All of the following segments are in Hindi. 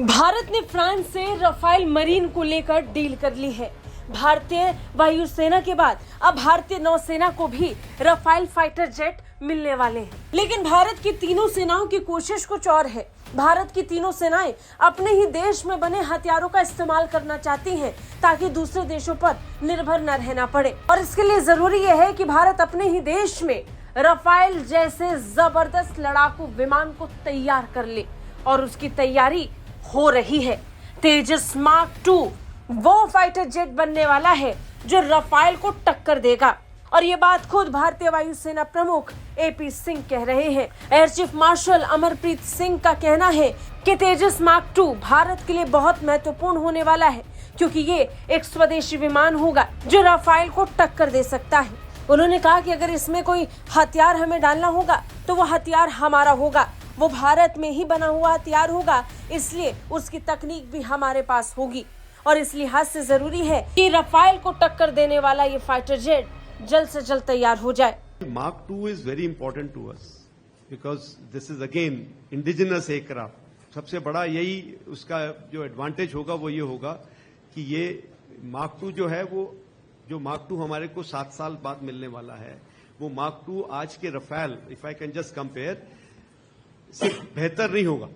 भारत ने फ्रांस से राफेल मरीन को लेकर डील कर ली है। भारतीय वायुसेना के बाद अब भारतीय नौसेना को भी राफेल फाइटर जेट मिलने वाले हैं। लेकिन भारत की तीनों सेनाओं की कोशिश कुछ और है। भारत की तीनों सेनाएं अपने ही देश में बने हथियारों का इस्तेमाल करना चाहती हैं ताकि दूसरे देशों पर निर्भर न रहना पड़े। और इसके लिए जरूरी यह है कि भारत अपने ही देश में राफेल जैसे जबरदस्त लड़ाकू विमान को तैयार कर ले, और उसकी तैयारी हो रही है। तेजस मार्क 2 वो फाइटर जेट बनने वाला है जो राफेल को टक्कर देगा, और ये बात खुद भारतीय वायुसेना प्रमुख AP सिंह कह रहे हैं। Air chief marshal Amarpreet Singh का कहना है कि तेजस मार्क 2 भारत के लिए बहुत महत्वपूर्ण होने वाला है, क्योंकि ये एक स्वदेशी विमान होगा जो राफेल को टक्कर दे सकता है। उन्होंने कहा कि अगर इसमें कोई हथियार हमें डालना होगा तो वो हथियार हमारा होगा, वो भारत में ही बना हुआ हथियार होगा, इसलिए उसकी तकनीक भी हमारे पास होगी। और इस लिहाज से जरूरी है कि राफेल को टक्कर देने वाला ये फाइटर जेट जल्द से जल्द तैयार हो जाए। Mark 2 is very important to us because this is again indigenous aircraft। सबसे बड़ा यही उसका जो एडवांटेज होगा वो ये होगा कि ये Mark 2 जो है वो जो Mark 2 हमारे को 7 साल बाद मिलने वाला है, वो Mark 2 आज के Rafale, if I can just compare, सिर्फ बेहतर नहीं होगा,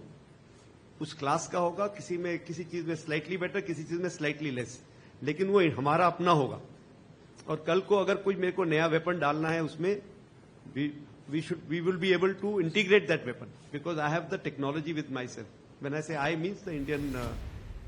उस क्लास का होगा। किसी चीज में स्लाइटली बेटर, किसी चीज में स्लाइटली लेस, लेकिन वो हमारा अपना होगा। और कल को अगर कोई मेरे को नया वेपन डालना है उसमें we will be able to integrate that weapon because I have the technology with myself. When I say I means the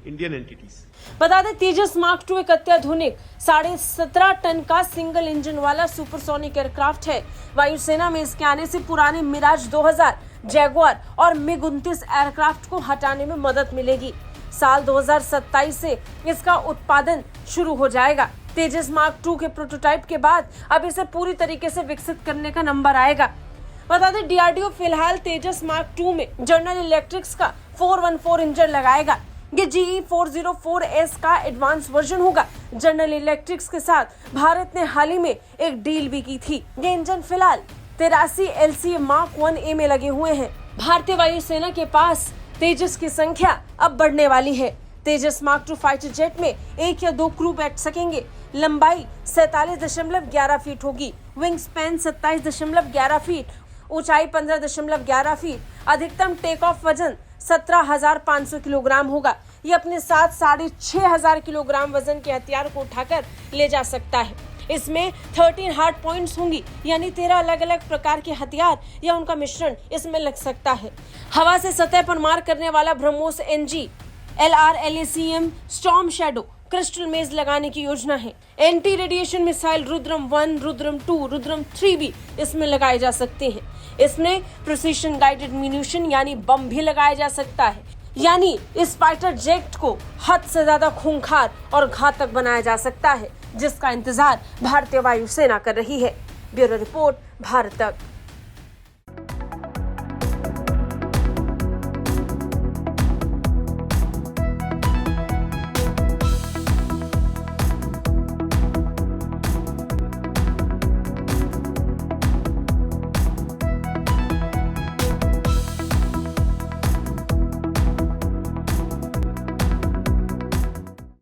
Indian entities। बता दें तेजस मार्क 2 एक अत्याधुनिक 17.5 टन का सिंगल इंजन वाला सुपरसोनिक एयरक्राफ्ट है। वायुसेना में इसके आने से पुराने मिराज 2000, जैगुआर और मिग 29 एयरक्राफ्ट को हटाने में मदद मिलेगी। साल 2027 से इसका उत्पादन शुरू हो जाएगा। तेजस मार्क 2 के प्रोटोटाइप के बाद अब इसे पूरी तरीके से विकसित करने का नंबर आएगा। बता दें DRDO फिलहाल तेजस मार्क 2 में जनरल इलेक्ट्रिक्स का 414 इंजन लगाएगा। ये GE 404S का एडवांस वर्जन होगा। जनरल इलेक्ट्रिक्स के साथ भारत ने हाल ही में एक डील भी की थी। ये इंजन फिलहाल 83 LCA मार्क 1A में लगे हुए हैं। भारतीय वायुसेना के पास तेजस की संख्या अब बढ़ने वाली है। तेजस मार्क 2 फाइटर जेट में 1 या 2 क्रू बैठ सकेंगे। लंबाई 47.11 फीट होगी, विंग स्पैन 27.11 फीट, ऊंचाई 15.11 फीट, अधिकतम टेक ऑफ वजन 17,500 किलोग्राम होगा। ये अपने साथ 6,500 किलोग्राम वजन के हथियार को उठाकर ले जा सकता है। इसमें 13 हार्ड पॉइंट्स होंगी, यानी 13 अलग अलग प्रकार के हथियार या उनका मिश्रण इसमें लग सकता है। हवा से सतह पर मार करने वाला BrahMos NG LRLACM storm shadow crystal मेज लगाने की योजना है। Anti radiation missile Rudram 1, Rudram 2, Rudram 3 भी इसमें लगाए जा सकते हैं। इसमें प्रिसीशन गाइडेड म्यूनिशन यानी बम भी लगाया जा सकता है, यानी इस फाइटर जेट को हद से ज्यादा खूंखार और घातक बनाया जा सकता है, जिसका इंतजार भारतीय वायुसेना कर रही है। ब्यूरो रिपोर्ट, भारत तक।